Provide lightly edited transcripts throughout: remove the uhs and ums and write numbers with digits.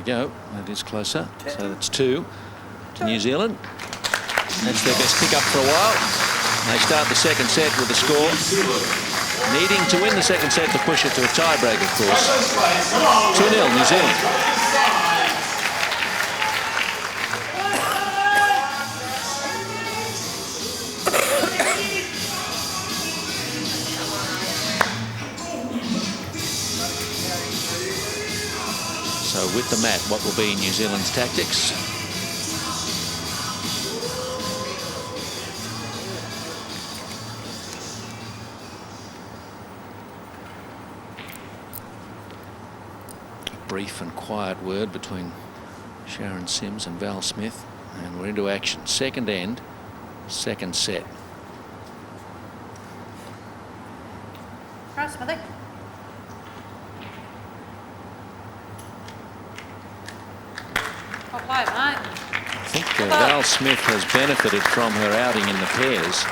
we go. That is closer. So that's 2 to New Zealand. That's their best pick-up for a while. They start the second set with a score. Needing to win the second set to push it to a tiebreak, of course. 2-0 New Zealand. So with the mat, what will be New Zealand's tactics? Brief and quiet word between Sharon Sims and Val Smith, and we're into action. Second end, second set. Right, Smithy. Well played, mate. I think Val Smith has benefited from her outing in the pairs.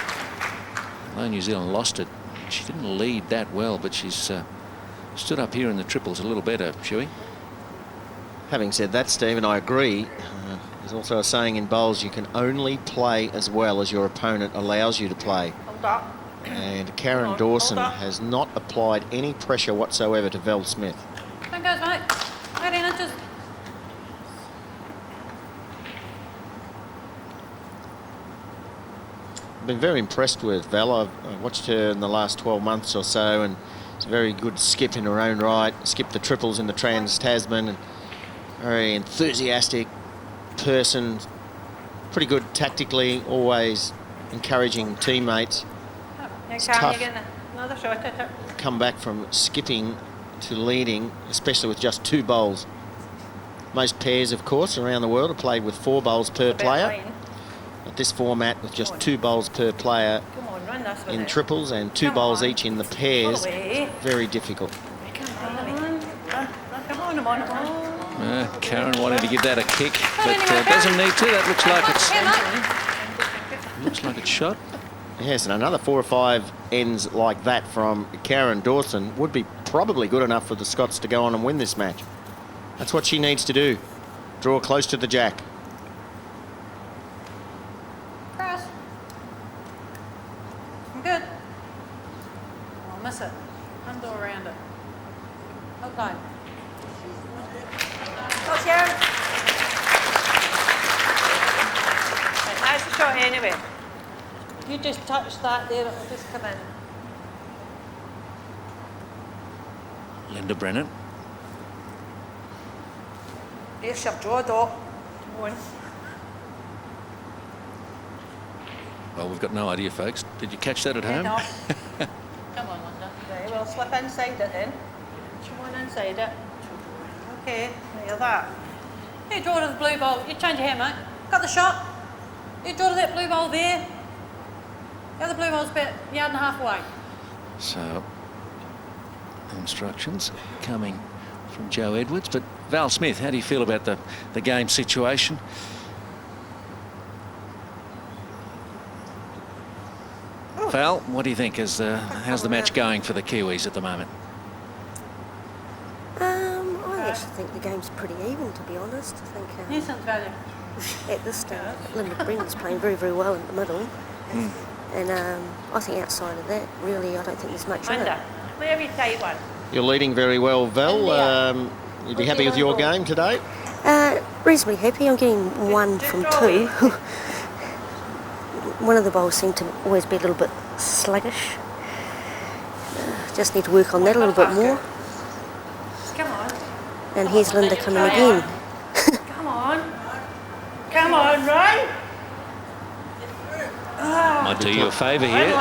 Although New Zealand lost it, she didn't lead that well, but she's stood up here in the triples a little better, Shuey. Having said that, Stephen, I agree. There's also a saying in bowls, you can only play as well as your opponent allows you to play. Hold up. And Karen Dawson has not applied any pressure whatsoever to Val Smith. There goes, mate. 18 inches. I've been very impressed with Val. I've watched her in the last 12 months or so, and it's a very good skip in her own right. Skipped the triples in the Trans-Tasman, and very enthusiastic person, pretty good tactically, always encouraging teammates. It's tough Another shot at it. come back from skipping to leading, especially with just 2 bowls. Most pairs, of course, around the world are played with 4 bowls per player. But this format with just 2 bowls per player in triples and 2 bowls each in the pairs, very difficult. Come on. Karen wanted to give that a kick, but doesn't need to. That looks like it's shot. Yes, and another 4 or 5 ends like that from Karen Dawson would be probably good enough for the Scots to go on and win this match. That's what she needs to do. Draw close to the jack. Cross. I'm good. I'll miss it. Undo around it. Okay. Go, Sharon. Nice shot anyway. You just touch that there, it'll just come in. Linda Brennan. There's your draw, though. Come on. Well, we've got no idea, folks. Did you catch that at home? No. Come on, Linda. Right, well, slip inside it then. Come on inside it. Okay, there's that. You draw to the blue ball. You change your hair, mate. Got the shot. You draw to that blue ball there. The other blue ball's about a yard and a half away. So, instructions coming from Joe Edwards. But Val Smith, how do you feel about the game situation? Val, what do you think? How's the match going for the Kiwis at the moment? I actually think the game's pretty even, to be honest. I think Nuisance value. at this stage, Linda Brennan's playing very, very well in the middle. And I think outside of that, really, I don't think there's much in it. Linda, where you take one? You're leading very well, Val. You'd be happy with your game today? Reasonably happy. I'm getting 1 from 2. One of the bowls seemed to always be a little bit sluggish. Just need to work on that a little bit more. Come on. And here's Linda coming again. Come on. Come on, run. Might do you a favour here.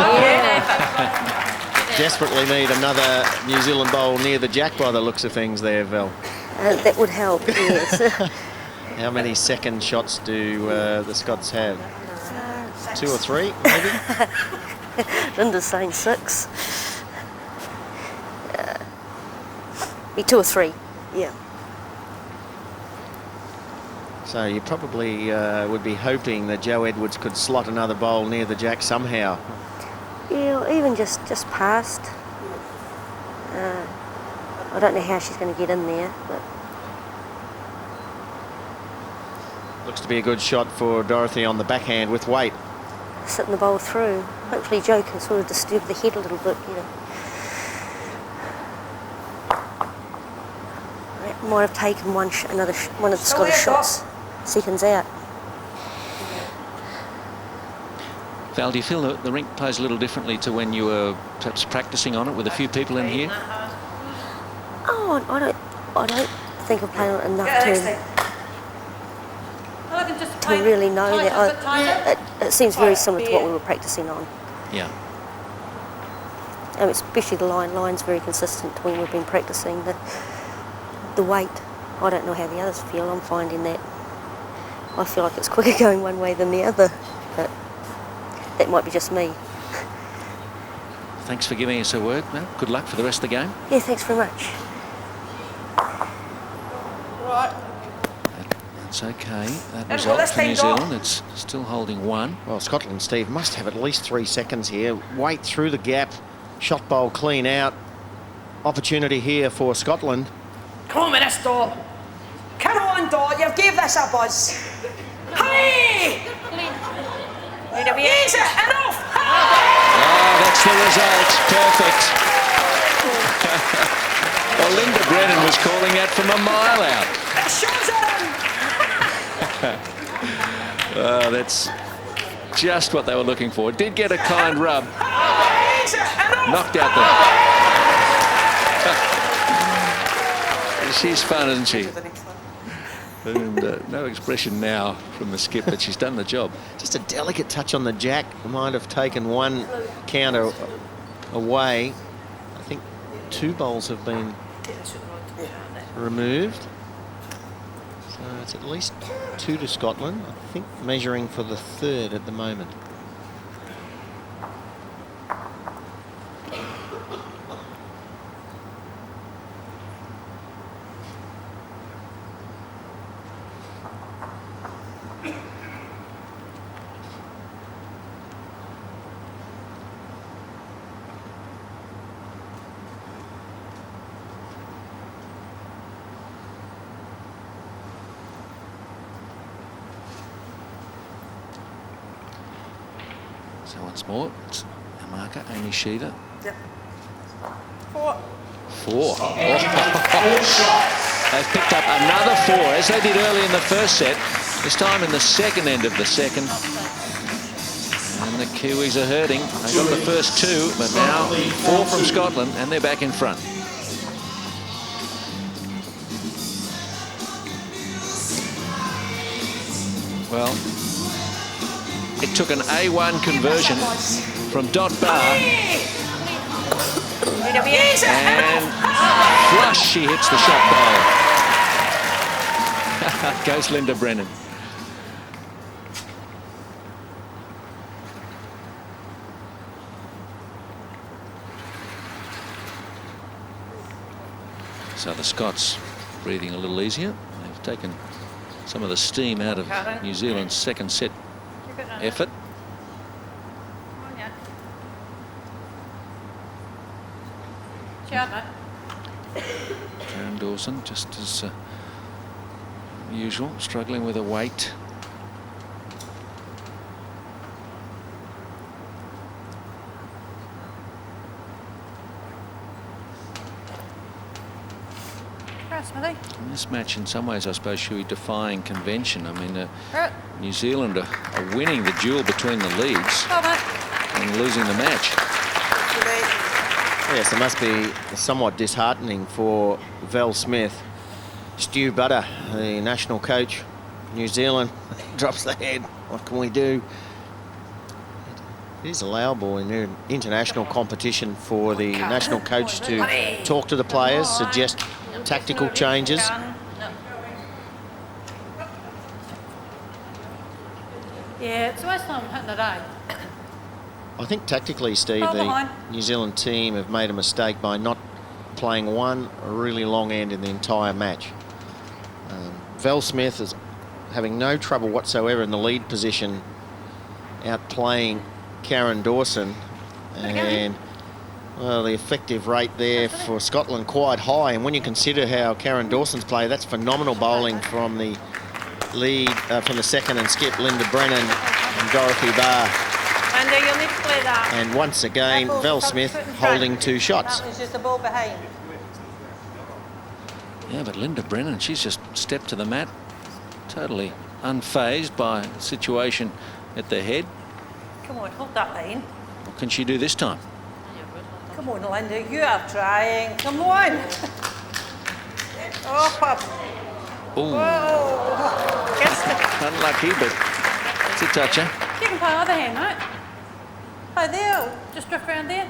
Desperately need another New Zealand bowl near the jack by the looks of things there, Val. That would help, yes. How many second shots do the Scots have? 2 or 3, maybe? Linda's saying 6. Be 2 or 3, yeah. So you probably would be hoping that Joe Edwards could slot another bowl near the jack somehow. Yeah, or even just past. I don't know how she's going to get in there, but Looks to be a good shot for Dorothy on the backhand with weight. Sitting the bowl through. Hopefully Joe can sort of disturb the head a little bit, you know. That might have taken one of the Scottish shots. Seconds out. Val, do you feel that the rink plays a little differently to when you were perhaps practicing on it with a few people in here? Oh, I don't think I'm playing it enough to really know that. It seems very similar to what we were practicing on. Yeah. Especially the line's very consistent to when we've been practicing. The weight, I don't know how the others feel. I'm finding that I feel like it's quicker going one way than the other, but that might be just me. Thanks for giving us a word. Well, good luck for the rest of the game. Yeah, thanks very much. Right. That's okay. That result for New Zealand, it's still holding 1. Well, Scotland, Steve, must have at least 3 seconds here. Weight through the gap. Shot bowl clean out. Opportunity here for Scotland. Come on, Miss Dot. Come on, Dot. You've gave this a buzz. Hey! Easy, enough! Oh, that's the result. Perfect. Well, Linda Brennan was calling that from a mile out. It shows it. Oh, that's just what they were looking for. Did get a kind rub. Easy, enough! Knocked out the... She's fun, isn't she? And no expression now from the skip, but she's done the job. Just a delicate touch on the jack. Might have taken one counter away. I think 2 bowls have been removed. So it's at least 2 to Scotland. I think measuring for the 3rd at the moment. So once more, it's a marker, Amy Sheever. Yep. 4. 4. They've picked up another 4, as they did early in the first set. This time in the second end of the second. And the Kiwis are hurting. They got the first 2, but now 4 from Scotland, and they're back in front. Well, it took an A1 conversion from Dot Bar. And flush, she hits the shot bowl. Goes Linda Brennan. So the Scots breathing a little easier. They've taken some of the steam out of New Zealand's second set effort. Karen Dawson, just as usual, struggling with her weight. In this match, in some ways, I suppose, should be defying convention. I mean, New Zealand are winning the duel between the leads and losing the match. Yes, it must be somewhat disheartening for Val Smith. Stu Butter, the national coach, New Zealand, drops the head. What can we do? It is allowable in international competition for the national coach to talk to the players, suggest tactical changes. Yeah, it's the worst time I'm hitting it, eh? I think tactically, Steve, the New Zealand team have made a mistake by not playing one really long end in the entire match. Val Smith is having no trouble whatsoever in the lead position, outplaying Karen Dawson, and well, the effective rate there for Scotland quite high. And when you consider how Karen Dawson's play, that's phenomenal bowling from the lead from the second and skip, Linda Brennan and Dorothy Barr. Linda, you'll need to play that. And once again, Val Smith holding 2 shots. That was just the ball behind. Yeah, but Linda Brennan, she's just stepped to the mat, totally unfazed by the situation at the head. Come on, hold that line. What can she do this time? Come on, Linda, you are trying. Come on. Oh, up. Ooh, Whoa. Gets the... unlucky, but it's a toucher. You can play other hand, right? Play there, just drift around there.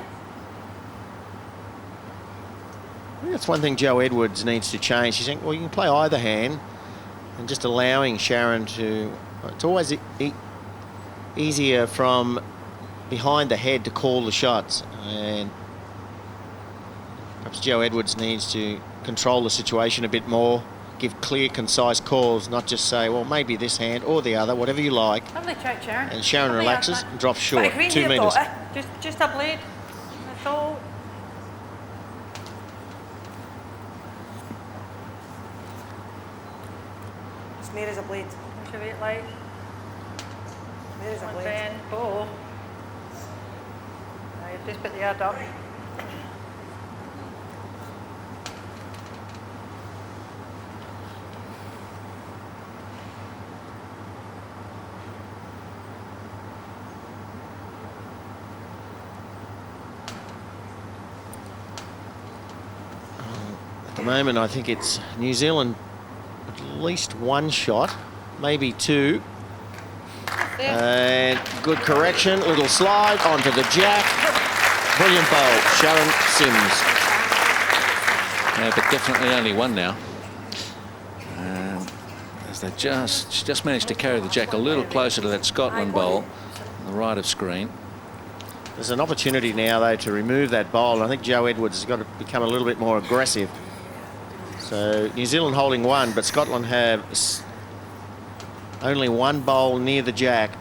I think that's one thing Joe Edwards needs to change. She's saying, well, you can play either hand, and just allowing Sharon to... It's always easier from behind the head to call the shots, and perhaps Joe Edwards needs to control the situation a bit more, give clear, concise calls, not just say, well, maybe this hand or the other, whatever you like. Lovely check, Sharon. And Sharon Lovely relaxes effort. and drops short, Bit of green 2 here, metres. daughter. Just a blade. That's all. Smear as a blade. What's your weight like? Smear as a One blade. bend, pull. Now you've just put the yard up. At the moment, I think it's New Zealand at least 1 shot, maybe 2. And good correction, little slide onto the jack. Brilliant bowl, Sharon Sims. Yeah, but definitely only 1 now. As they she just managed to carry the jack a little closer to that Scotland bowl on the right of screen. There's an opportunity now, though, to remove that bowl. I think Joe Edwards has got to become a little bit more aggressive. So New Zealand holding 1, but Scotland have only 1 bowl near the jack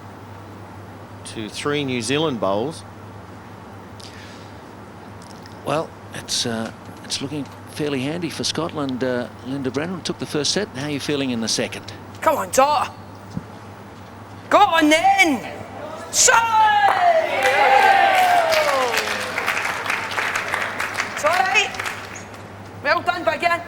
to 3 New Zealand bowls. Well, it's looking fairly handy for Scotland. Linda Brennan took the first set. How are you feeling in the second? Come on, daughter. Go on then. Side! It's all right. Well done, big man.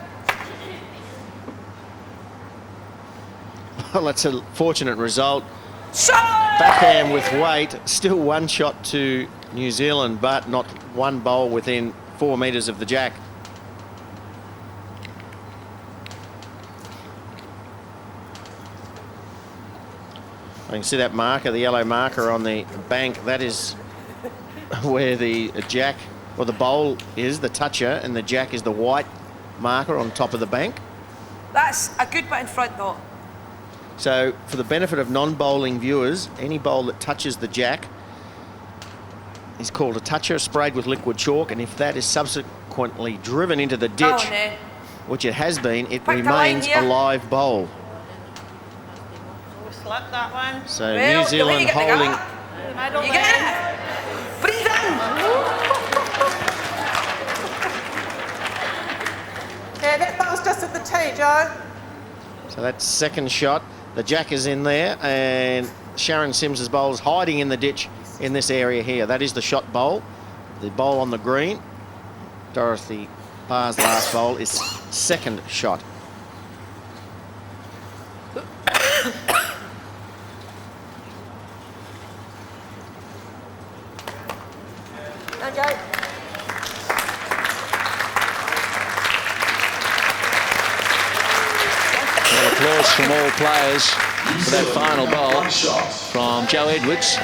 Well, that's a fortunate result. Side! Backhand with weight, still 1 shot to New Zealand, but not 1 bowl within 4 metres of the jack. I can see that marker, the yellow marker on the bank. That is where the jack, or the bowl is, the toucher, and the jack is the white marker on top of the bank. That's a good bit in front, though. So, for the benefit of non-bowling viewers, any bowl that touches the jack is called a toucher, sprayed with liquid chalk, and if that is subsequently driven into the ditch, Oh, no. which it has been, it Pick the line remains here. a live bowl. Oh, slip that one. So Well, New the way Zealand you get the holding... gap. Middle You there. get it? Breathe in. Yeah, that ball's just at the tee, Joe. So that's second shot. The jack is in there, and Sharon Sims's bowl is hiding in the ditch in this area here. That is the shot bowl. The bowl on the green. Dorothy Barr's last bowl is second shot. Okay. Well, applause from all players for that final bowl from Joe Edwards.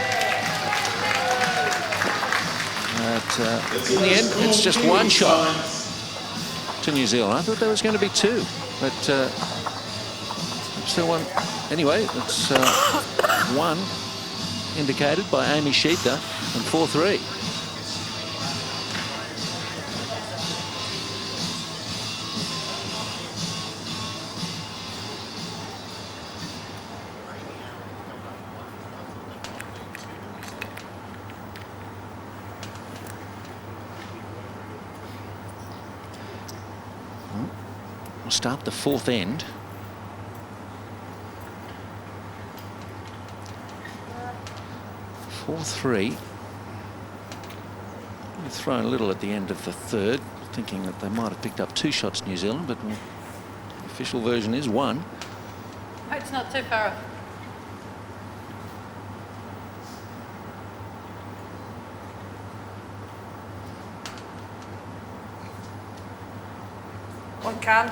But in the end, it's just 1 shot to New Zealand. I thought there was going to be 2, but still 1. Anyway, it's 1 indicated by Amy Sheepter and 4-3. We'll start the 4th end. 4-3. We've thrown a little at the end of the third, thinking that they might have picked up 2 shots, New Zealand, but the official version is 1. It's not too far off. Go on, Karen.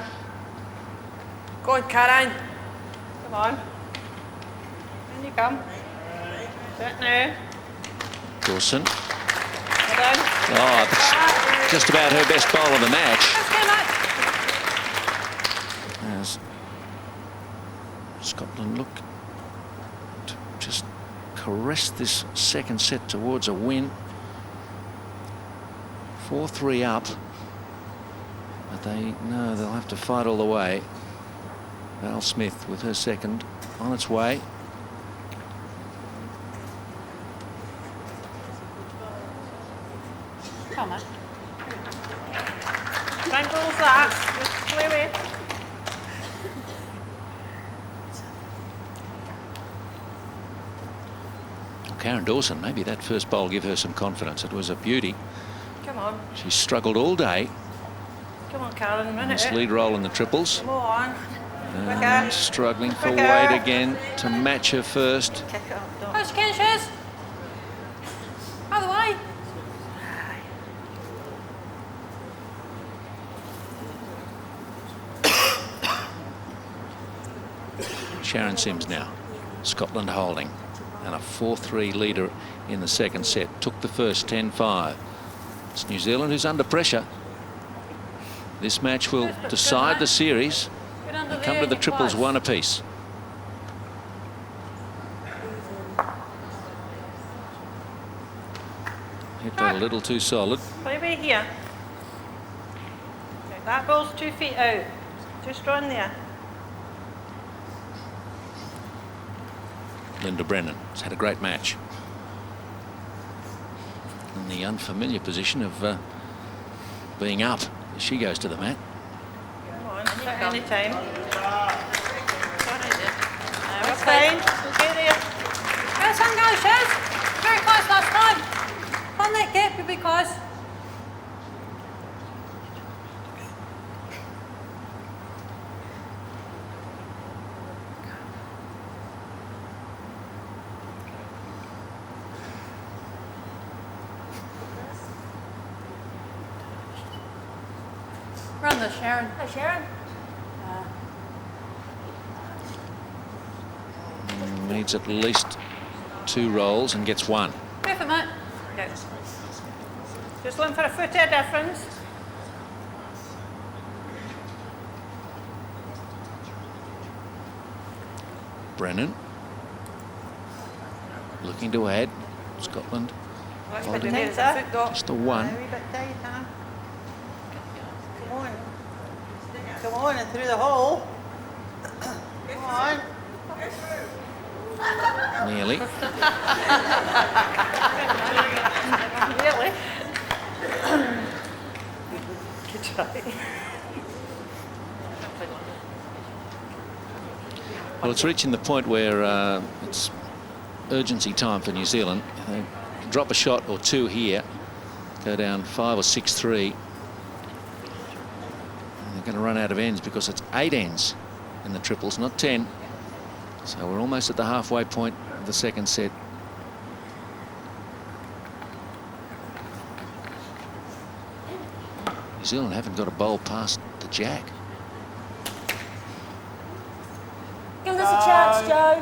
Go on, Karen. Come on. In you come. Sit now. Dawson. Well done. Oh, that's just about her best bowl of the match. Let's go, mate. As Scotland look to just caress this second set towards a win. 4-3 up. But they know they'll have to fight all the way. Val Smith with her second on its way. Come on. Strangles that. Just play away. Karen Dawson, maybe that first bowl give her some confidence. It was a beauty. Come on. She struggled all day. Come on, Karen. Run This it. lead roll in the triples. Come on. And struggling for Quicker. weight again to match her first. Kick it up, don't. Oh, she can, Shiz. Out of the way. Sharon Sims now. Scotland holding. And a 4-3 leader in the second set. Took the first 10-5. It's New Zealand who's under pressure. This match will decide the series. Get under Come there, to the get triples, close. 1 apiece. Hit that a little too solid. Play away here. Okay, that ball's 2 feet out. Just run there. Linda Brennan has had a great match. In the unfamiliar position of being up as she goes to the mat. Come on, at any time. We're fine. Okay there. How's some guys, Shiz? Very close last time. On that gap, you'll be close. Run this, Sharon. Hey, Sharon. Needs at least 2 rolls and gets 1. Wait for a minute. Okay. Just looking for a foot of difference. Brennan looking to add. Scotland holding just a 1. A wee bit tight, huh? Come on. Come on, and through the hole. Come on. Nearly. Really? Good try. Well, it's reaching the point where it's urgency time for New Zealand. They drop a shot or 2 here, go down 5 or 6-3. They're going to run out of ends because it's 8 ends in the triples, not 10. So we're almost at the halfway point of the second set. New Zealand haven't got a bowl past the jack. Give us a chance, Joe.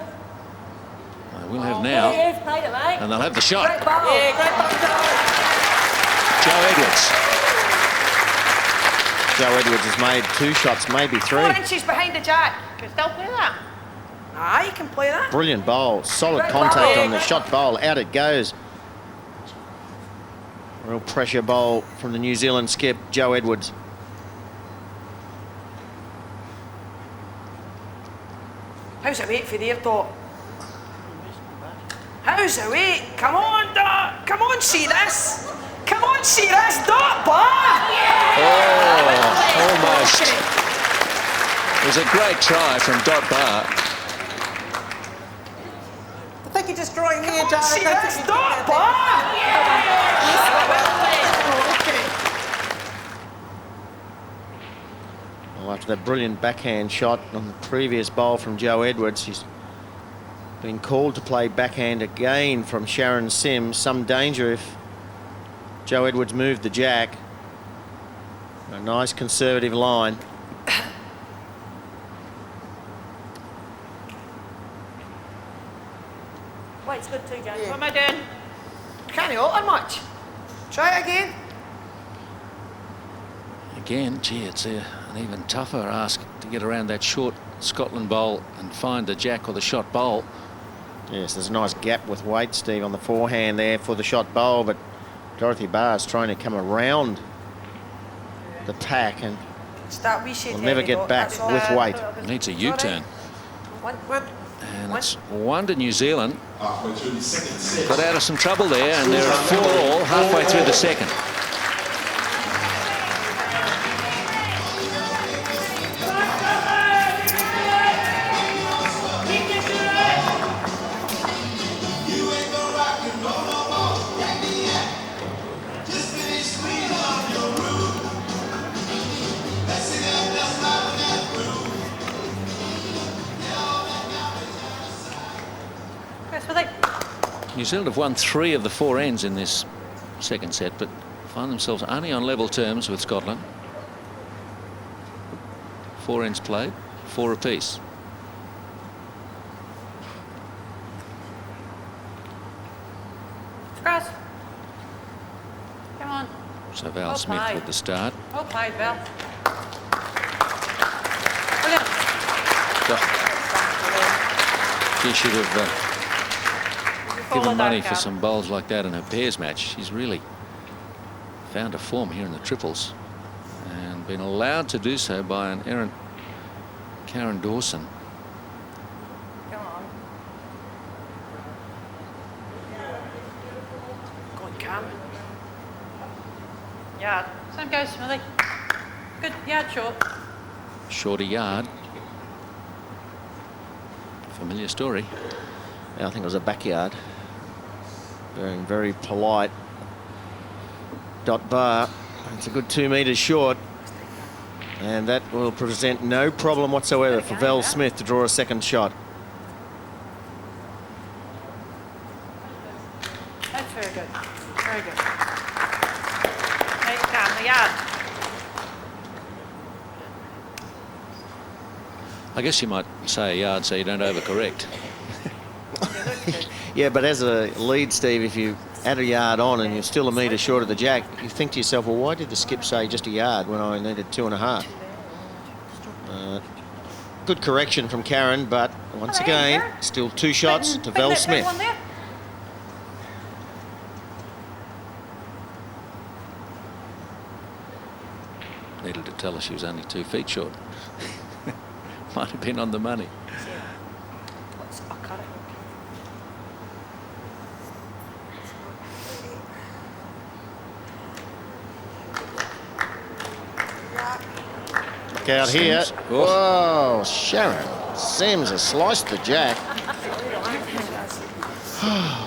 They will have now, Yeah, you've played it, mate. and they'll have the shot. Great ball. Yeah, great ball, Joe Edwards. Joe Edwards has made 2 shots, maybe 3. 4 inches behind the jack. Can you still play that? Ah, you can play that. Brilliant bowl. Solid Great contact bowl. on the shot bowl. Out it goes. Real pressure bowl from the New Zealand skip, Joe Edwards. How's the weight for there, Dot? How's the weight? Come on, Dot. Come on, see this. Come on, see this, Dot. Bar. Oh, almost. It was a great try from Dot Bar. I think he destroying me, Darren. See, that's not bad. Well, after that brilliant backhand shot on the previous bowl from Joe Edwards, she's been called to play backhand again from Sharon Sims. Some danger if Joe Edwards moved the jack. A nice conservative line. Weight's good too, James. Yeah. What am I doing? Can't you alter much? Try it again. Again, gee, it's an even tougher ask to get around that short Scotland bowl and find the jack or the shot bowl. Yes, there's a nice gap with weight, Steve, on the forehand there for the shot bowl, but Dorothy Barr's trying to come around the pack and Start wee shade will never heavy, get though. back That's all. with weight. Needs a U-turn. One. And it's 1 to New Zealand. Got out of some trouble there, and they're at 4-all halfway through the second. New Zealand have won 3 of the 4 ends in this second set, but find themselves only on level terms with Scotland. 4 ends played, 4 apiece. Scratch. Come on. So Val Well Smith played. with the start. Well played, Val. Brilliant. She should have Follow given that, money for Cal. some bowls like that in her pairs match. She's really found a form here in the triples and been allowed to do so by an errant Karen Dawson. Come on. Go on, Cam. Yard. Same goes, Smithy. Good yard short. Shorter yard. Familiar story. Yeah, I think it was a backyard. Being very polite. Dot bar. It's a good 2 metres short. And that will present no problem whatsoever for Val Smith to draw a second shot. That's very good. Very good. Hey, calm the yard. I guess you might say a yard so you don't overcorrect. Yeah, but as a lead, Steve, if you add a yard on and you're still a metre short of the jack, you think to yourself, well, why did the skip say just a yard when I needed 2.5? Good correction from Karen, but once Hello, again, Karen. still 2 shots to Val Big Smith. one there. Needed to tell her she was only 2 feet short. Might have been on the money. I'll cut it. Look out here. Sims. Whoa, Sharon Sims has sliced the jack.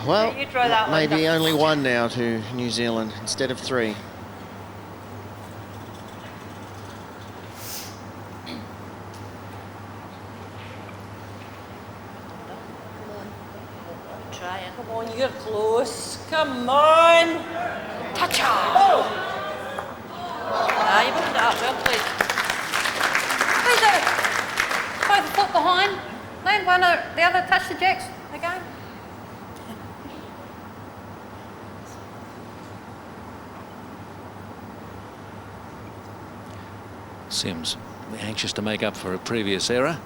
Well, You try that one, maybe Doc. only 1 now to New Zealand instead of 3. Trying. Come on, you're close. Come on. Touch her. Oh! Ah, you moved it up. Well played. Please do. Both a foot behind. Land one or the other. Touch the jacks again. Sims anxious to make up for a previous error.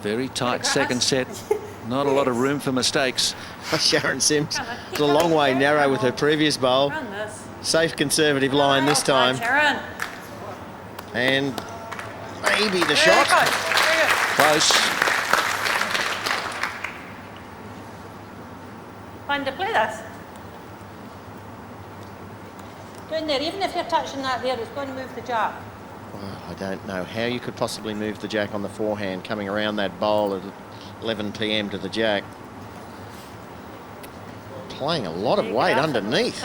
Very tight second set. Not a lot of room for mistakes. Sharon Sims is a long way narrow with her previous bowl. Run this. Safe conservative line this Well time. played, Sharon. And maybe the Very shot. good. Very good. Close. Fun to play this. Down there, even if you're touching that there, it's going to move the jack. Well, I don't know how you could possibly move the jack on the forehand coming around that bowl. It 11 p.m. to the jack. Playing a lot of weight underneath.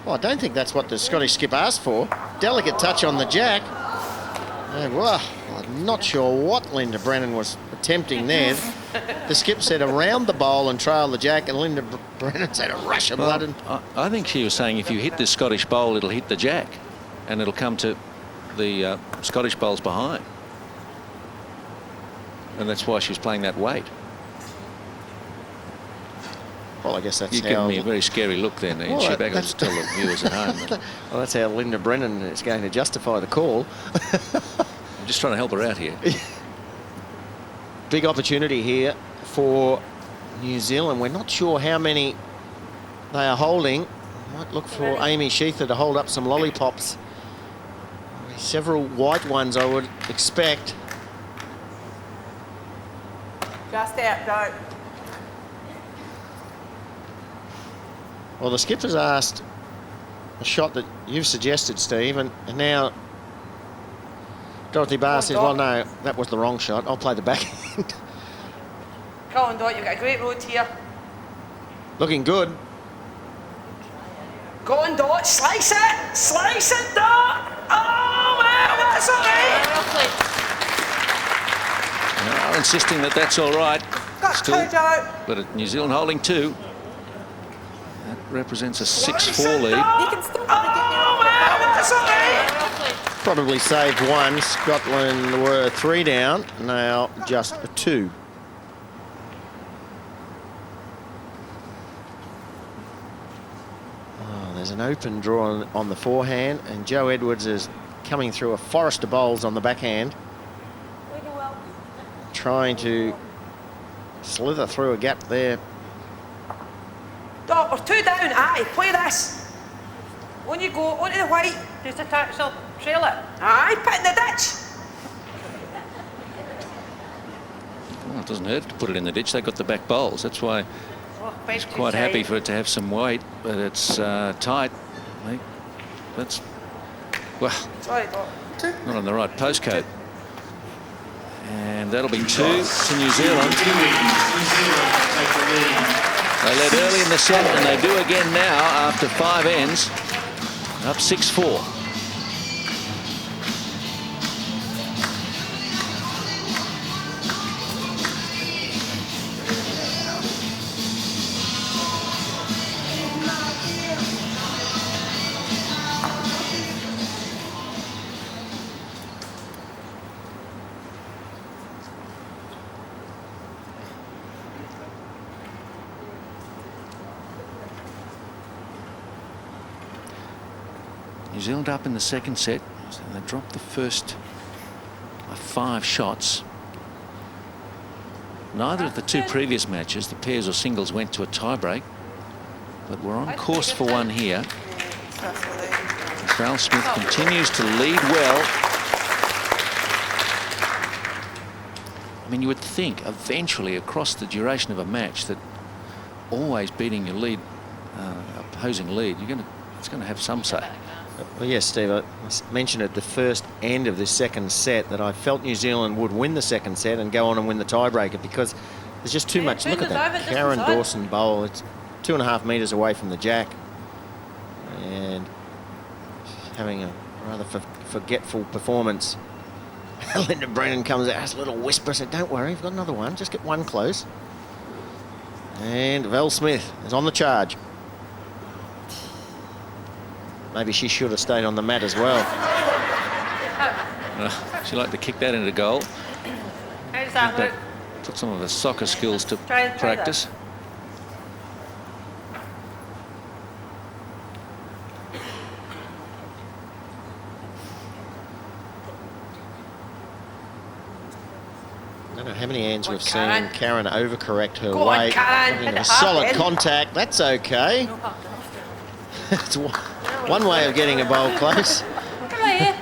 Well, I don't think that's what the Scottish skip asked for. Delicate touch on the jack. And, well, I'm not sure what Linda Brennan was attempting there. The skip said around the bowl and trail the jack, and Linda Brennan said a rush of blood. And I think she was saying if you hit this Scottish bowl, it'll hit the jack, and it'll come to the Scottish bowls behind. And that's why she was playing that weight. well, I guess that's You're how... giving me a very scary look then, Ian. Well, She back that's- to tell the viewers at home. Well, that's how Linda Brennan is going to justify the call. I'm just trying to help her out here. Big opportunity here for New Zealand. We're not sure how many they are holding. Might look for Amy Sheether to hold up some lollipops. Several white ones, I would expect. Just out, don't. Well, the skipper's asked a shot that you've suggested, Steve, and now Dorothy Barr says, well, no, that was the wrong shot. I'll play the backhand. Come on, Dot, you've got a great road here. Looking good. Go on, Dot, slice it! Slice it, Dot! Oh, well, that's all right! Now insisting that that's all right. Got Still, two, Dot. but New Zealand holding 2. That represents a 6-4 lead. You can still oh, well, that's all right! Probably saved one. Scotland were 3 down, now just 2. Oh, there's an open draw on the forehand, and Joe Edwards is coming through a forest of bowls on the backhand, trying to slither through a gap there. Dot, we're 2 down, aye, play this. On you go, onto the white. Just attack, so trail it. Aye, put in the ditch. Well, it doesn't hurt to put it in the ditch. They got the back bowls. That's why Oh, he's quite happy for it to have some weight, but it's tight. I think that's, well, Sorry, Dot. not on the right postcode. And that'll be 2 to New Zealand. They led early in the set, and they do again now after 5 ends. Up 6-4. New Zealand up in the second set. So they dropped the first 5 shots. Neither of the 2 previous matches, the pairs or singles, went to a tiebreak, but we're on course for one here. Val Smith continues to lead well. I mean, you would think eventually across the duration of a match that always beating your lead, opposing lead, it's going to have some say. Well, yes, Steve, I mentioned at the first end of this second set that I felt New Zealand would win the second set and go on and win the tiebreaker because there's just too much. Look at that. Karen Dawson bowl. It's 2.5 metres away from the jack. And having a rather forgetful performance. Linda Brennan comes out, has a little whisper, said, don't worry, you've got another one. Just get one close. And Val Smith is on the charge. Maybe she should have stayed on the mat as well. She liked to kick that into goal. How does that look? Put some of her soccer skills to Try practice. I don't know how many hands we've Karen. seen Karen overcorrect her Go on, weight. Karen. Having Hit a it solid hard, contact, that's okay. It's one way of getting a bowl close. Come on here.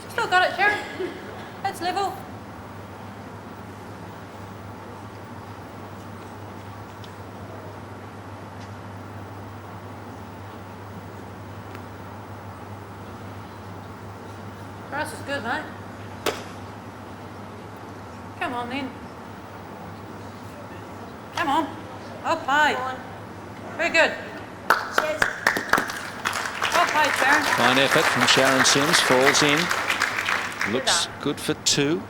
Still got it, Sharon. It's level. Grass is good, mate. Come on then. Well played. Very good. Cheers. Well played, Sharon. Fine effort from Sharon Sims. Falls in. Looks good for 2.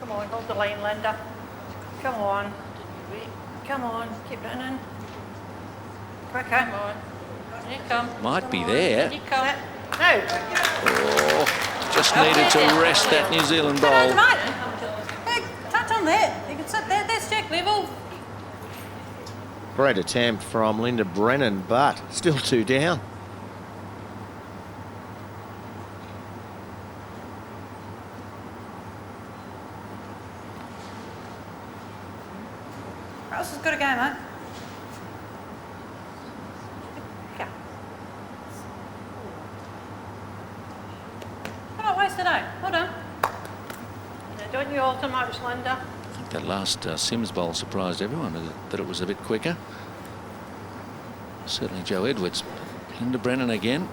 Come on, hold the line, Linda. Come on. Come on, keep running. Quicker. Come on. Here you come. Might be there. Here you come. Now. Oh, just needed to rest that New Zealand Sit down, bowl. Matt. Hey, touch on there. You can sit there. There's check level. Great attempt from Linda Brennan, but still 2 down. This is good again, mate. Go. Don't waste it out. Hold on. Now, don't you alter much, Linda. I think that last Sims bowl surprised everyone that it was a bit quicker. Certainly Joe Edwards. Linda Brennan again.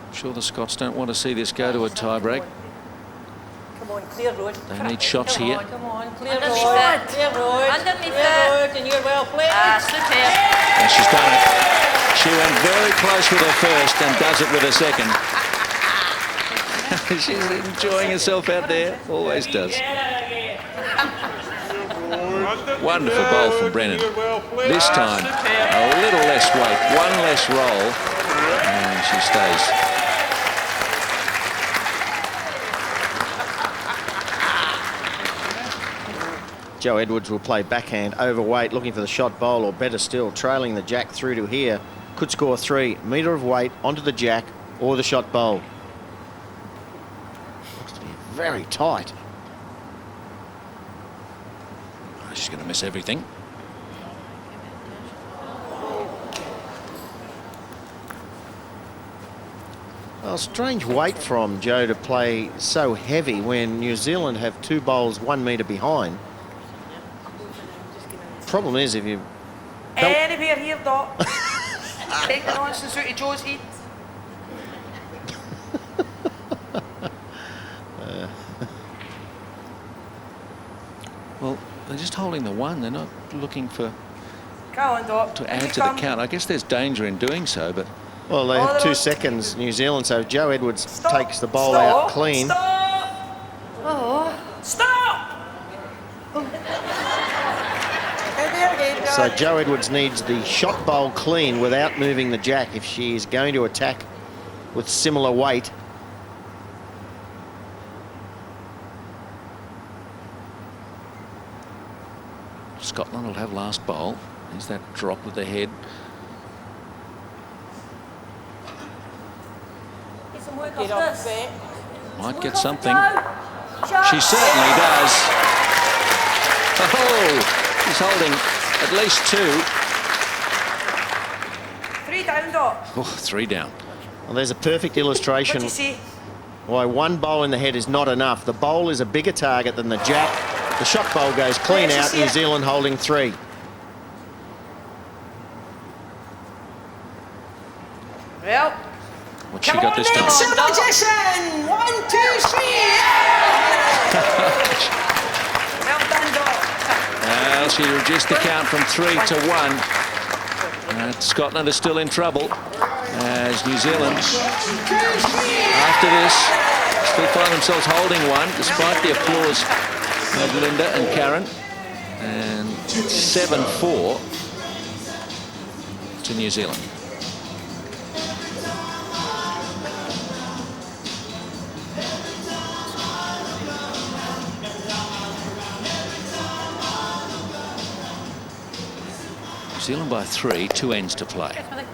I'm sure the Scots don't want to see this go to a tie-break. Come on, clear road. They need shots here. Come on, clear Underneath road. it. Clear road. Underneath clear it. road, and you're well played. Ah, super. And she's done it. She went very close with her first and does it with her second. She's enjoying herself out there. Always does. Wonderful bowl from Brennan. This time, a little less weight, one less roll, and she stays. Joe Edwards will play backhand, overweight, looking for the shot bowl, or better still, trailing the jack through to here. Could score 3. Metre of weight onto the jack or the shot bowl. Looks to be very tight. Oh, she's going to miss everything. Well, strange weight from Joe to play so heavy when New Zealand have 2 bowls 1 metre behind. Problem is, if you Anywhere here, Dot. Take the nonsense out of Joe's head. Well, they're just holding the 1. They're not looking for Come on, Dot. to Here add you to the come. count. I guess there's danger in doing so, but Well, they Oh, have they're 2 on- seconds, New Zealand, so Joe Edwards Stop. takes the bowl Stop. out clean. Stop. Oh. Stop. So Joe Edwards needs the shot bowl clean without moving the jack if she is going to attack with similar weight. Scotland will have last bowl. There's that drop with the head. Get some work Get off off this. there. Might Work get off something. it, Joe. She certainly does. Oh, she's holding at least 2. 3 down, Dot. Oh, 3 down. Well, there's a perfect What illustration do you see? why 1 bowl in the head is not enough. The bowl is a bigger target than the jack. The shot bowl goes clean Yes, you out, see New it. Zealand holding 3. Well, What's she come got on this then, time? civilization! 1, 2, 3, well done, Dot. Well, she reduced the count from 3 to 1. Scotland is still in trouble as New Zealand, after this, still find themselves holding 1 despite the applause of Linda and Karen. And it's 7-4 to New Zealand. New Zealand by 3, 2 ends to play. Yes, Millie.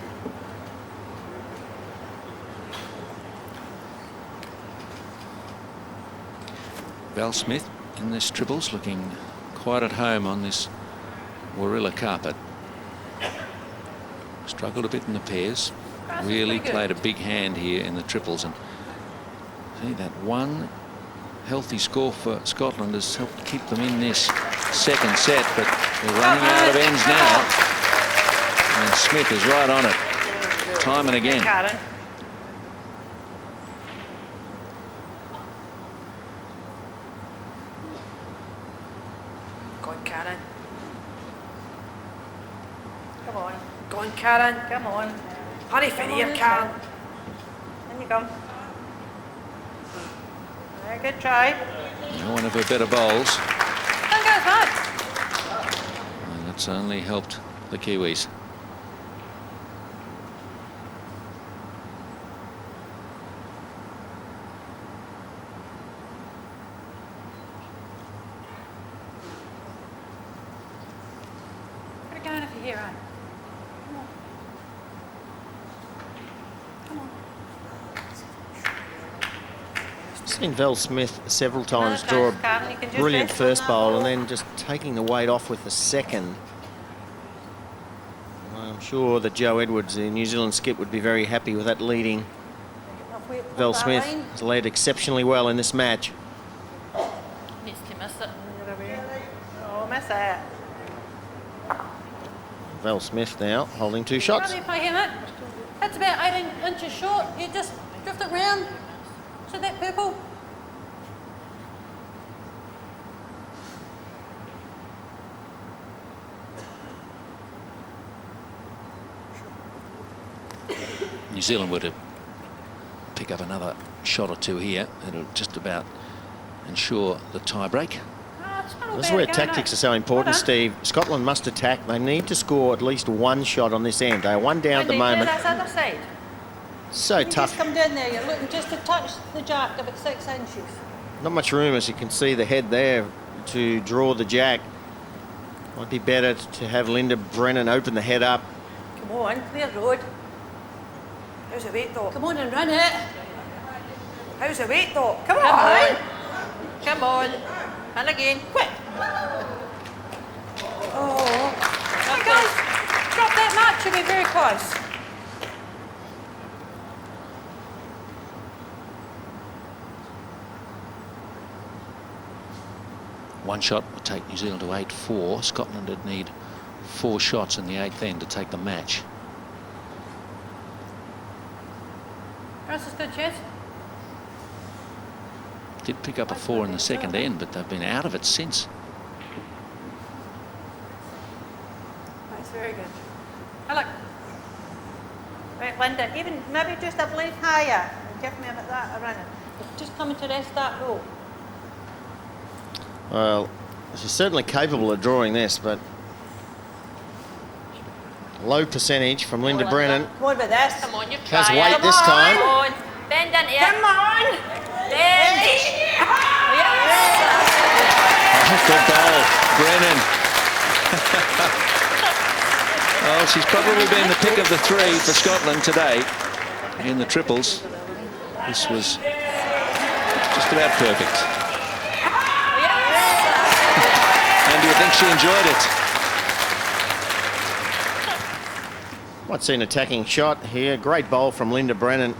Val Smith in this triples, looking quite at home on this Warilla carpet. Struggled a bit in the pairs. Really pretty good. played a big hand here in the triples, and see that 1 healthy score for Scotland has helped keep them in this second set, but they're running out of ends now. And Smith is right on it, time and again. Karen. on, Karen. Come on. Go on, Karen. Come on. Hurry for Come on, here, this Karen. way. In you come. Very good try. One of her better bowls. Don't go as hard. And that's only helped the Kiwis. Put it going if you're here, right? Come on. Come on. Seen Val Smith several times No, draw a Karen, you can just brilliant rest on first that bowl and ball. then just taking the weight off with the second. I'm sure that Joe Edwards, the New Zealand skip, would be very happy with that leading. Enough weight up Val that Smith line. has led exceptionally well in this match. Needs to miss it. Oh, miss it. Val Smith now holding 2 shots. Probably play him it. That's about 18 inches short. You just drift it round. See that purple? New Zealand would have pick up another shot or two here. It'll just about ensure the tie break. Oh, it's not all This is bad where going, tactics no. are so important, Well done. Steve. Scotland must attack. They need to score at least 1 shot on this end. They are 1 down at the Wendy, moment. That's other side. So You tough. just come down there. You're looking just to touch the jack about 6 inches. Not much room, as you can see the head there, to draw the jack. Might be better to have Linda Brennan open the head up. Come on, clear road. How's the weight, though? Come on and run it. How's the weight, though? Come on. Come on. And again. Quick. Oh. Come on, guys. Drop that mark. Should be very close. One shot would take New Zealand to 8-4. Scotland would need 4 shots in the 8th end to take the match. That's a good chance. Did pick up a 4 in the 2nd end, but they've been out of it since. That's very good. Hey, look. Right, Linda, even maybe just a blade higher. Give me a bit that around it. Just coming to rest that row. Well, she's certainly capable of drawing this, but low percentage from Linda Brennan. Come on with this. Come on, you try Has it. weight Come this on. time. Come on. Bend into it. Come on. Bend. Yes. Good ball, Brennan. Well, she's probably been the pick of the 3 for Scotland today in the triples. This was just about perfect. And do you think she enjoyed it? Might see an attacking shot here. Great bowl from Linda Brennan. I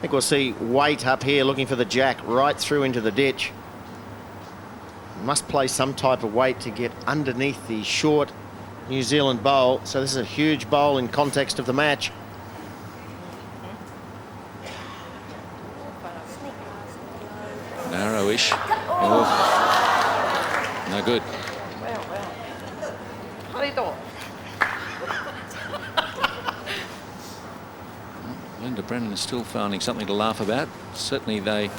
think we'll see weight up here looking for the jack right through into the ditch. Must play some type of weight to get underneath the short New Zealand bowl. So this is a huge bowl in context of the match. Narrowish. Oh. No good. Hurry though. Linda Brennan is still finding something to laugh about. Certainly they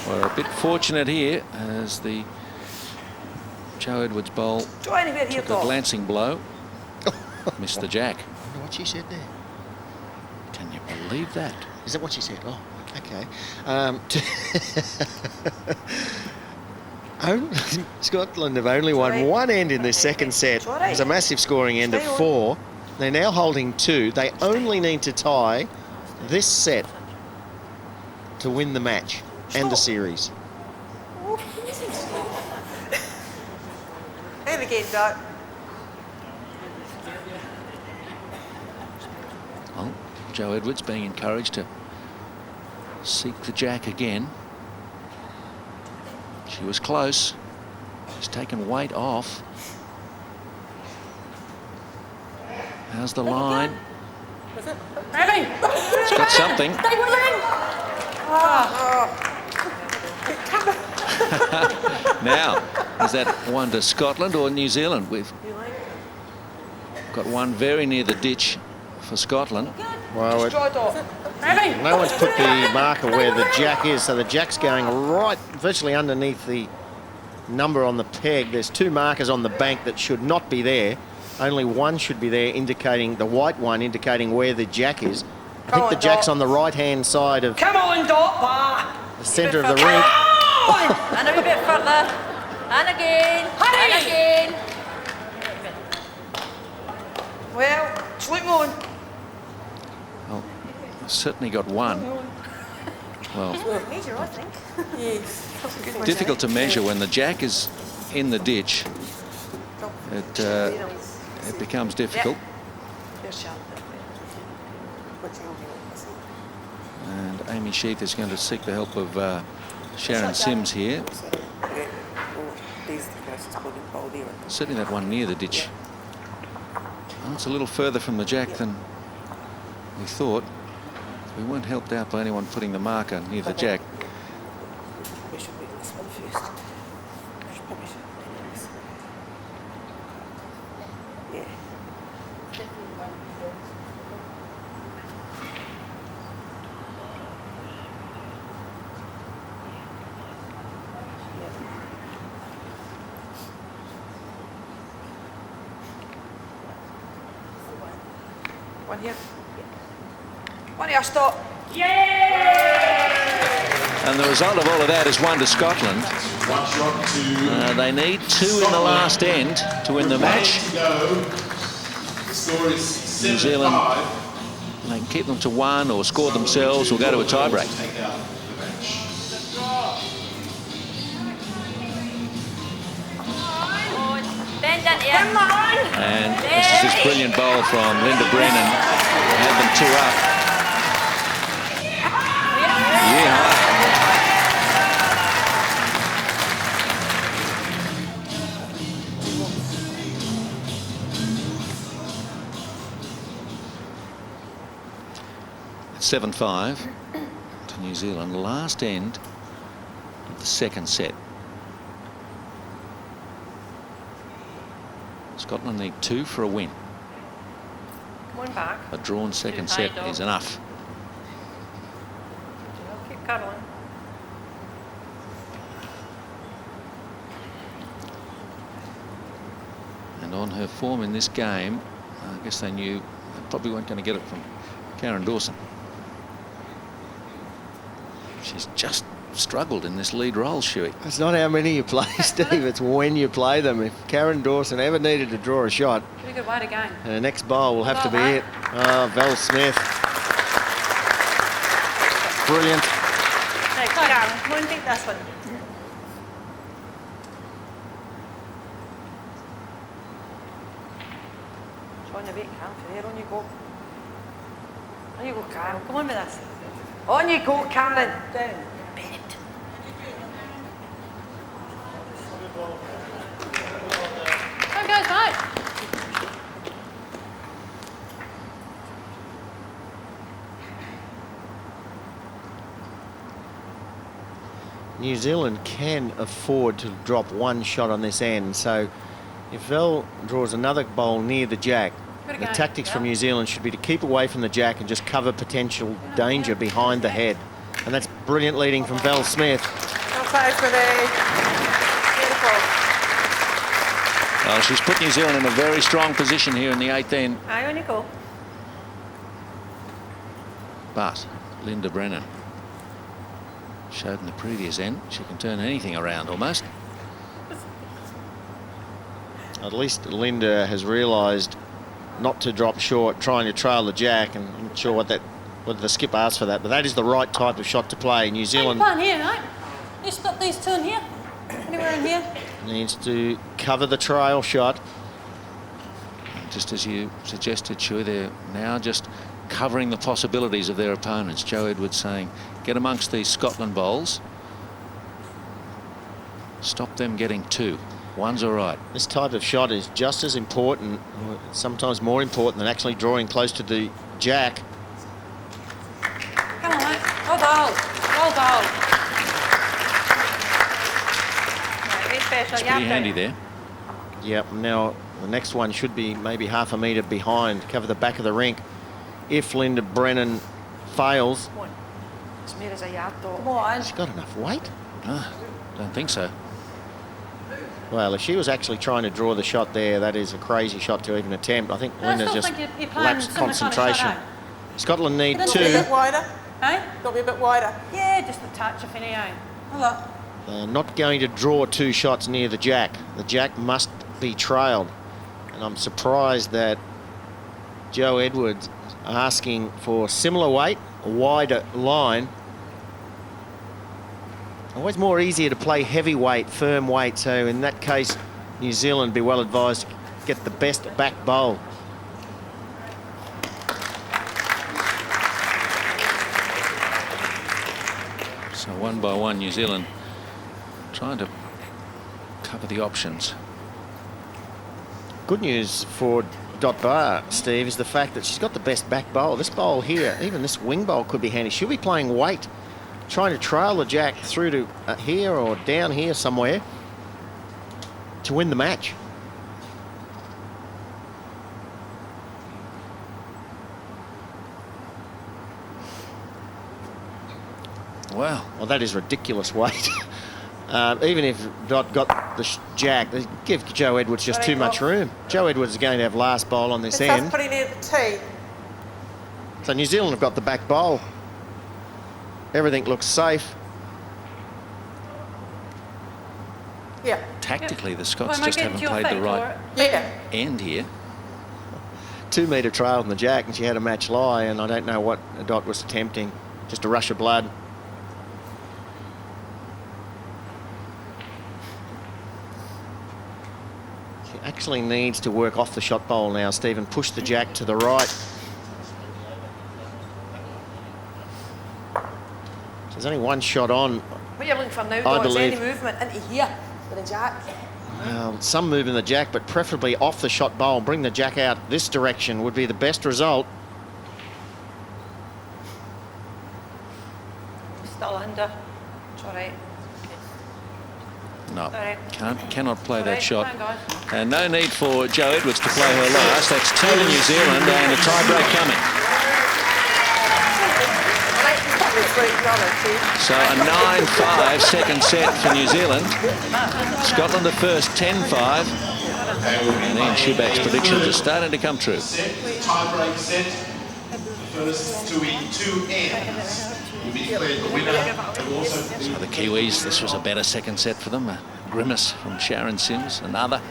were a bit fortunate here as the Joe Edwards bowl Go anywhere here, took a though. glancing blow. Missed the jack. I wonder what she said there. Can you believe that? Is that what she said? Oh, okay. Scotland have only won Sorry. 1 end in this second set. Sorry. It was a massive scoring end of Stay on. 4. They're now holding 2. They only need to tie this set to win the match and the series. Here we go, Doc. Well, Joe Edwards being encouraged to seek the jack again. She was close. She's taken weight off. How's the line? Ready? It's got something. Stay with him. Now, is that one to Scotland or New Zealand? We've got one very near the ditch for Scotland. Well, Just dried off. Ready? no one's put the marker where the jack is, so the jack's going right virtually underneath the number on the peg. There's 2 markers on the bank that should not be there. Only one should be there, indicating the white one, indicating where the jack is. I think the jack's on the right-hand side of Come on, Dot. the centre of the Come rink. on! And a wee bit further. And again. Hurry! And again. Well, slip on. Well, certainly got one. Well, Measure, I think. Yes. difficult to measure when the jack is in the ditch. It becomes difficult. And Amy Sheath is going to seek the help of Sharon Sims here. Certainly that one near the ditch. Well, it's a little further from the jack than we thought. We weren't helped out by anyone putting the marker near the jack. We should make this one first. We should probably should do this. Yeah. One here. One here, stop. And the result of all of that is one to Scotland. They need 2 in the last end to win the match. New Zealand, they can keep them to 1 or score themselves or go to a tiebreak. Bend in here. Come on. And this is this brilliant bowl from Linda Brennan. Had them 2 up. Yeah. It's 7-5 to New Zealand. Last end of the second set. Scotland need 2 for a win. Come on back. A drawn second Too set high, is though. enough. Keep cuddling. And on her form in this game, I guess they knew they probably weren't going to get it from Karen Dawson. She's just struggled in this lead role, Shuey. It's not how many you play, Steve, it's when you play them. If Karen Dawson ever needed to draw a shot, Pretty good way to go. her next bowl will have to be Well, it. Val Smith. Brilliant. Hey, Karen, come on, take this one. It's on your way, Cam. There, on you go. On you go, Cam. Come on with this. On you go, Cameron. Down. How goes, mate? New Zealand can afford to drop 1 shot on this end, so if Val draws another bowl near the jack, Good the again, tactics from Val. New Zealand should be to keep away from the jack and just cover potential danger behind the head. And that's brilliant leading from Val Smith. Well played, Smithy. Beautiful. Well, she's put New Zealand in a very strong position here in the 8th end. Aye, on you go. But Linda Brennan showed in the previous end she can turn anything around almost. At least Linda has realised not to drop short, trying to trail the jack, and I'm not sure whether the skip asked for that, but that is the right type of shot to play. New Hey, Zealand plan here, mate. You split these 2 in here. Anywhere in here. needs to cover the trail shot. Just as you suggested, Shuey, they're now just covering the possibilities of their opponents. Joe Edwards saying, get amongst these Scotland bowls. Stop them getting 2. 1's all right. This type of shot is just as important, sometimes more important than actually drawing close to the jack. Come on, mate. Well bowled. Well bowled. Right, special. It's pretty handy there. Yep, now the next one should be maybe half a metre behind, cover the back of the rink. If Linda Brennan fails, Come on. It's meer as a yard, dot. Come on. she's got enough weight. Ah, don't think so. Well, if she was actually trying to draw the shot there, that is a crazy shot to even attempt. I think I Linda still just think you're playing lapsed similar kind of shot, concentration. eh? Scotland need It is Be a bit two. wider. Hey? Got to be a bit wider. Yeah, just a touch of any, eh? Look. They're not going to draw two shots near the jack. The jack must be trailed. And I'm surprised that Joe Edwards is asking for similar weight, a wider line. Always more easier to play heavyweight, firm weight. So in that case, New Zealand be well advised to get the best back bowl. So 1 by 1, New Zealand trying to cover the options. Good news for Dot Bar, Steve, is the fact that she's got the best back bowl. This bowl here, even this wing bowl could be handy. She'll be playing weight, trying to trail the jack through to here or down here somewhere to win the match. Wow. Well, that is ridiculous weight. Even if Dot got the jack, they give Joe Edwards just too much room. Joe Edwards is going to have last bowl on this This that's end. pretty near the tee. So New Zealand have got the back bowl. Everything looks safe. Yeah. Tactically, the Well, Scots am I just getting haven't to your played the feet, right or- Yeah. end here. 2 metre trail on the jack, and she had a match lie, and I don't know what Dot was attempting. Just a rush of blood. She actually needs to work off the shot bowl now, Stephen. Push the jack to the right. There's only one shot on. What you're looking for now, I dot, is any believe. movement into here with the jack. Well, some move in the jack, but preferably off the shot bowl. Bring the jack out this direction would be the best result. Still under. It's all right. No, Sorry. cannot play that Right, shot. come on, guys. And no need for Joe Edwards to play her last. That's 2 to New Zealand and a tie break coming. So a 9-5 second set for New Zealand. Scotland the first 10-5. And Ian Schubach's predictions are starting to come true. Tie-break set. The first to win 2 ends will be declared the winner. And also So the Kiwis, this was a better second set for them. A grimace from Sharon Sims, another.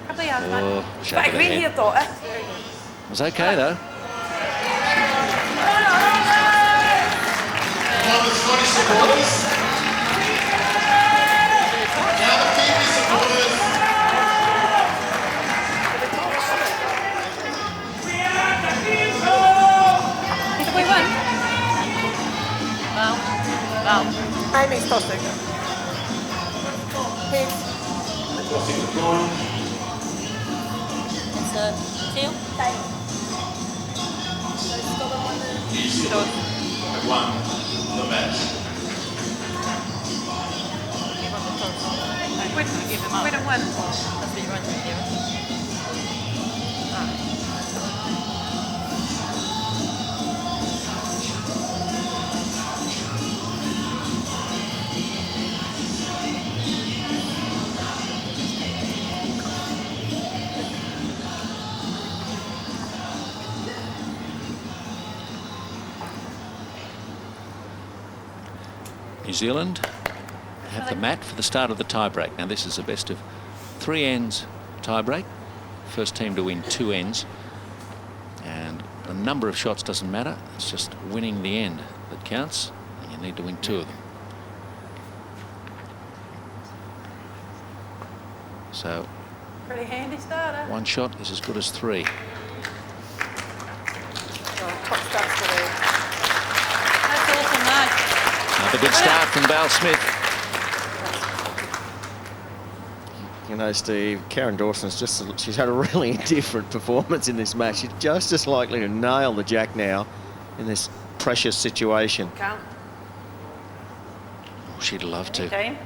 Probably has, man. Oh, Bit shake of of the green head. here, dot. It was okay though. now the Scottish supporters. Now the Kiwi supporters. Did we win? Well. Amy's tossing. Heads. Tossing the coin. It's a tail. New Zealand have won the match. We don't win. New Zealand have the mat for the start of the tie-break. Now this is a best of 3 ends tie-break. First team to win 2 ends. And the number of shots doesn't matter. It's just winning the end that counts. And you need to win 2 of them. So Pretty handy starter. 1 shot is as good as 3. Top starts for the That's awesome, mate. Another good start from Val Smith. You know, Steve, Karen Dawson's she's had a really different performance in this match. She's just as likely to nail the jack now in this precious situation. Can't. Oh, she'd love to. Team.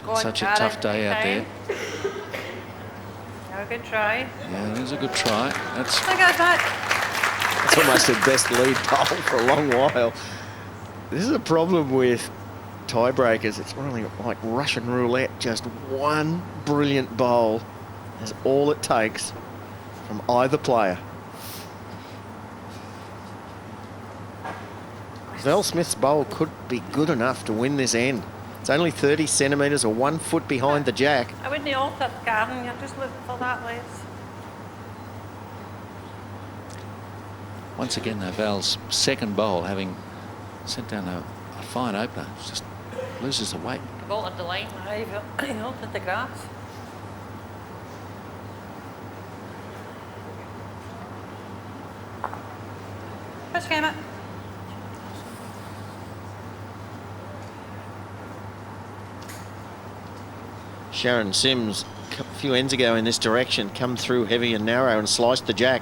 Go on, Such a Karen. tough day out Okay. there. Have a good try. Yeah, it is a good try. That's Look at that. It's almost the best lead bowl for a long while. This is a problem with tiebreakers. It's really like Russian roulette. Just one brilliant bowl is all it takes from either player. Val Smith's bowl could be good enough to win this end. It's only 30 centimetres or 1 foot behind the jack. I wouldn't alter, Karen. You're just looking for that less. once again though, Val's second bowl, having sent down a fine opener, just loses the weight. You've altered the line. You've altered the grass. Push came it. Sharon Sims, a few ends ago in this direction, come through heavy and narrow and sliced the jack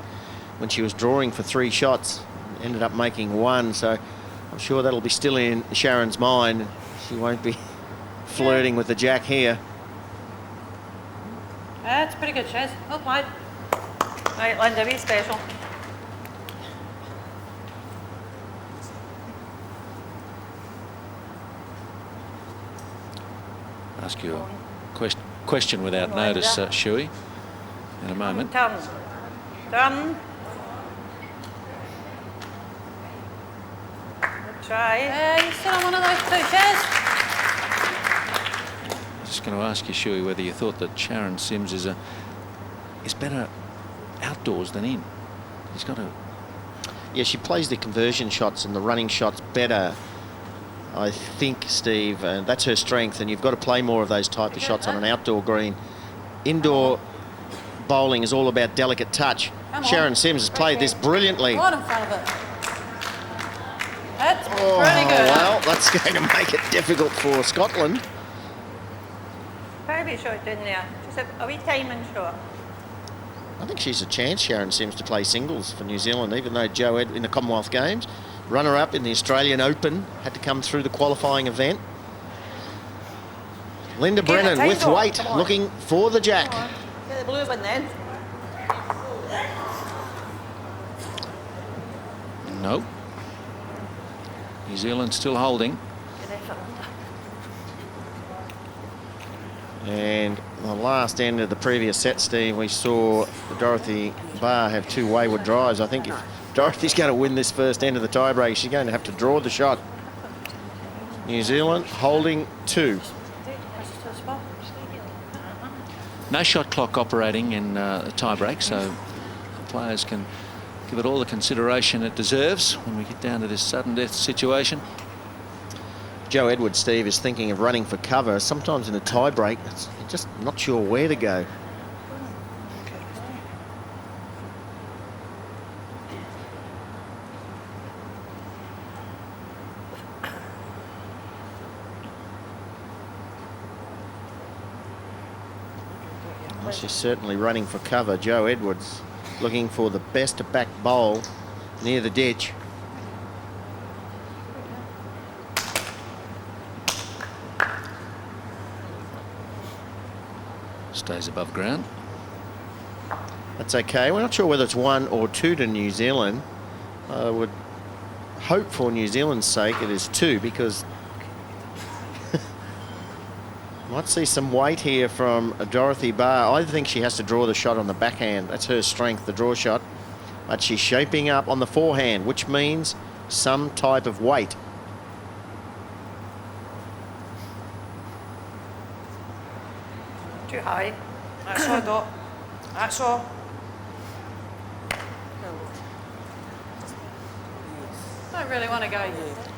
when she was drawing for 3 shots. Ended up making 1, so I'm sure that'll be still in Sharon's mind. She won't be flirting with the jack here. That's pretty good, Shiz. Well played. Right, Linda, be special. Ask you a question without notice, Shuey, in a moment. Turn. Turn. Good try. You still on one of those 2, Shiz. I was just going to ask you, Shuey, whether you thought that Sharon Sims is better outdoors than in. He's got a... Yeah, she plays the conversion shots and the running shots better, I think, Steve. That's her strength, and you've got to play more of those type of shots on an outdoor green. Indoor bowling is all about delicate touch. Sharon Sims has played this brilliantly. Right in front of it. That's pretty good. Well, that's going to make it difficult for Scotland. Very short, didn't there? Just a wee timing short. I think she's a chance, Sharon Sims, to play singles for New Zealand, even though Joe in the Commonwealth Games, runner-up in the Australian Open, had to come through the qualifying event. Linda Brennan with weight, looking for the jack. Get the blue one then. No. New Zealand still holding. And the last end of the previous set, Steve, we saw Dorothy Barr have 2 wayward drives. I think if Dorothy's going to win this first end of the tiebreak, she's going to have to draw the shot. New Zealand holding 2. No shot clock operating in the tiebreak, so the players can give it all the consideration it deserves when we get down to this sudden death situation. Joe Edwards, Steve, is thinking of running for cover. Sometimes in a tiebreak, it's just not sure where to go. Well, she's certainly running for cover. Joe Edwards looking for the best back bowl near the ditch. Stays above ground. That's okay. We're not sure whether it's 1 or 2 to New Zealand. I would hope for New Zealand's sake it is 2, because might see some weight here from Dorothy Barr. I think she has to draw the shot on the backhand. That's her strength, the draw shot. But she's shaping up on the forehand, which means some type of weight. Too high. That's all, Dot. That's all. I don't really want to go.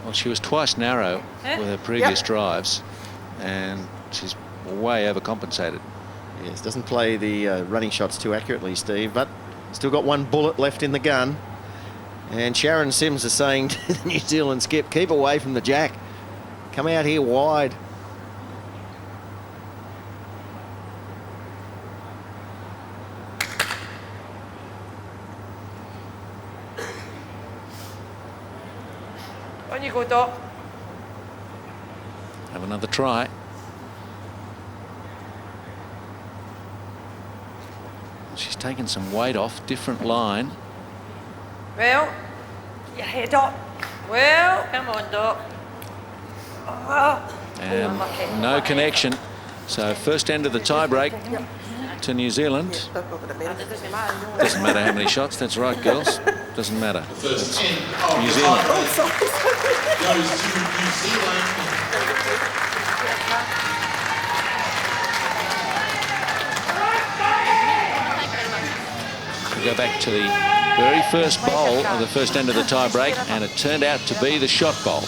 Well, she was twice narrow with her previous drives, and she's way overcompensated. Yes, doesn't play the running shots too accurately, Steve, but still got 1 bullet left in the gun. And Sharon Sims is saying to the New Zealand skip, keep away from the jack. Come out here wide. On you go, Dot. Have another try. She's taken some weight off, different line. Well, your head up. Well, Come on, Doc. oh, And unlucky. no connection. So first end of the tie break to New Zealand. Don't bother me. Doesn't matter how many shots. That's right, girls. Doesn't matter. First end of New the Zealand. tie goes to New Zealand. We go back to the very first bowl of the first end of the tie break, and it turned out to be the shot bowl.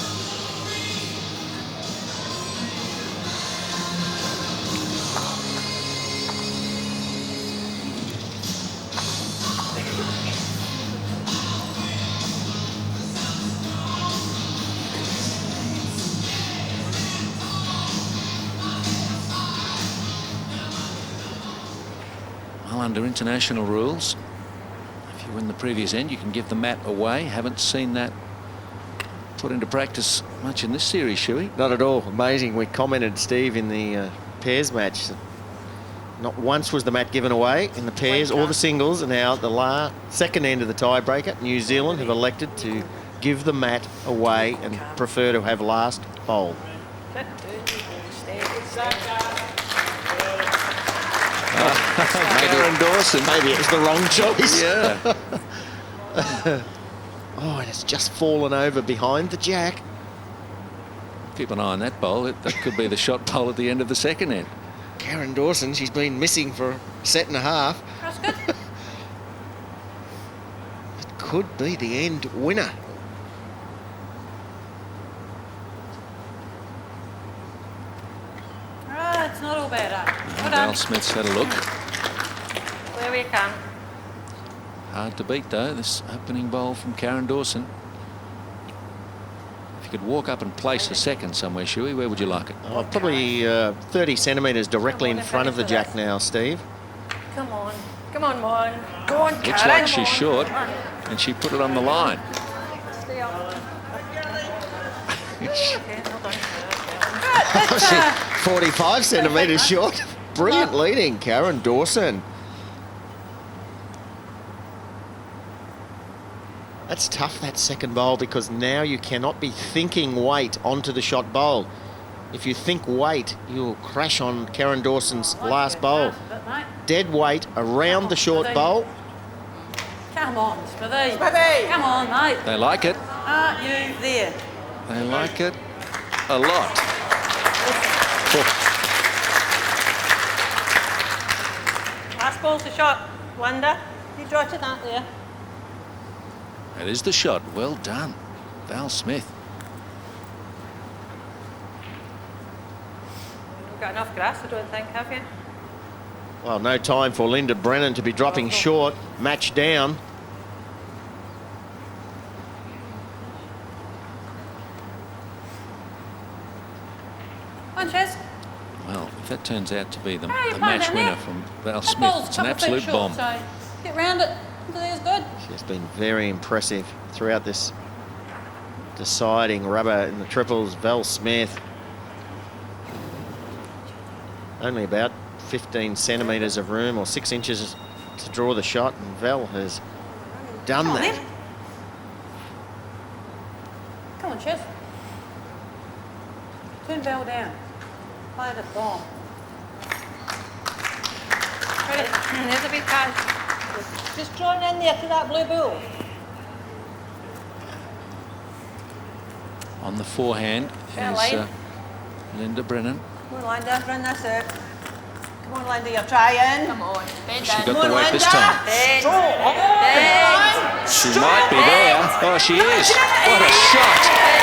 Well, under international rules, if you win the previous end, you can give the mat away. Haven't seen that put into practice much in this series, Shuey. Not at all. Amazing. We commented, Steve, in the pairs match, that not once was the mat given away in the pairs or the singles, and now the second end of the tiebreaker, New Zealand have elected to give the mat away and prefer to have last bowl. Aaron Dawson. Maybe it was the wrong choice. Yeah. Oh, and it's just fallen over behind the jack. Keep an eye on that bowl. That could be the shot bowl at the end of the second end. Karen Dawson, she's been missing for a set and a half. That's good. It could be the end winner. Ah, it's not all bad. Well Val done. Smith's had a look. Where we come. Hard to beat, though, this opening bowl from Karen Dawson. If you could walk up and place a second somewhere, Shuey, where would you like it? Oh, probably 30 centimetres directly Come on, in front of the finish with jack us. now, Steve. Come on. Come on, Mon. Go on, Karen. Looks like she's short, and she put it on the line. Stay up. Okay, well done. She 45 centimetres short. Brilliant leading, Karen Dawson. That's tough, that second bowl, because now you cannot be thinking weight onto the shot bowl. If you think weight, you'll crash on Karen Dawson's last bowl. Dead weight around the short bowl. Come on, Smithy. Smithy! Come on, mate. They like it. Aren't you there? They like it a lot. Last ball's the shot, Linda. You jotted that there. That is the shot. Well done, Val Smith. You've got enough grass, I don't think, have you? Well, no time for Linda Brennan to be dropping short. Match down. Punches. Well, if that turns out to be the Hey, match man, winner there. from Val That Smith, ball's it's a an couple feet absolute short, bomb. So get round it. There's good. She's been very impressive throughout this deciding rubber in the triples. Val Smith. Only about 15 centimetres of room, or 6 inches to draw the shot, and Val has done Come on, that. then. Come on, Chiz. Turn Val down. Play the bomb. Ready? There's a big catch. Just join in there to that blue bull. On the forehand Fair is line. Linda Brennan. Come on, Linda, run this out. Come on, Linda, you're trying. Come on, bend She down. got Come the on, weight this Linda. time. Bend. Bend. She might be there. Oh, she is. What a shot.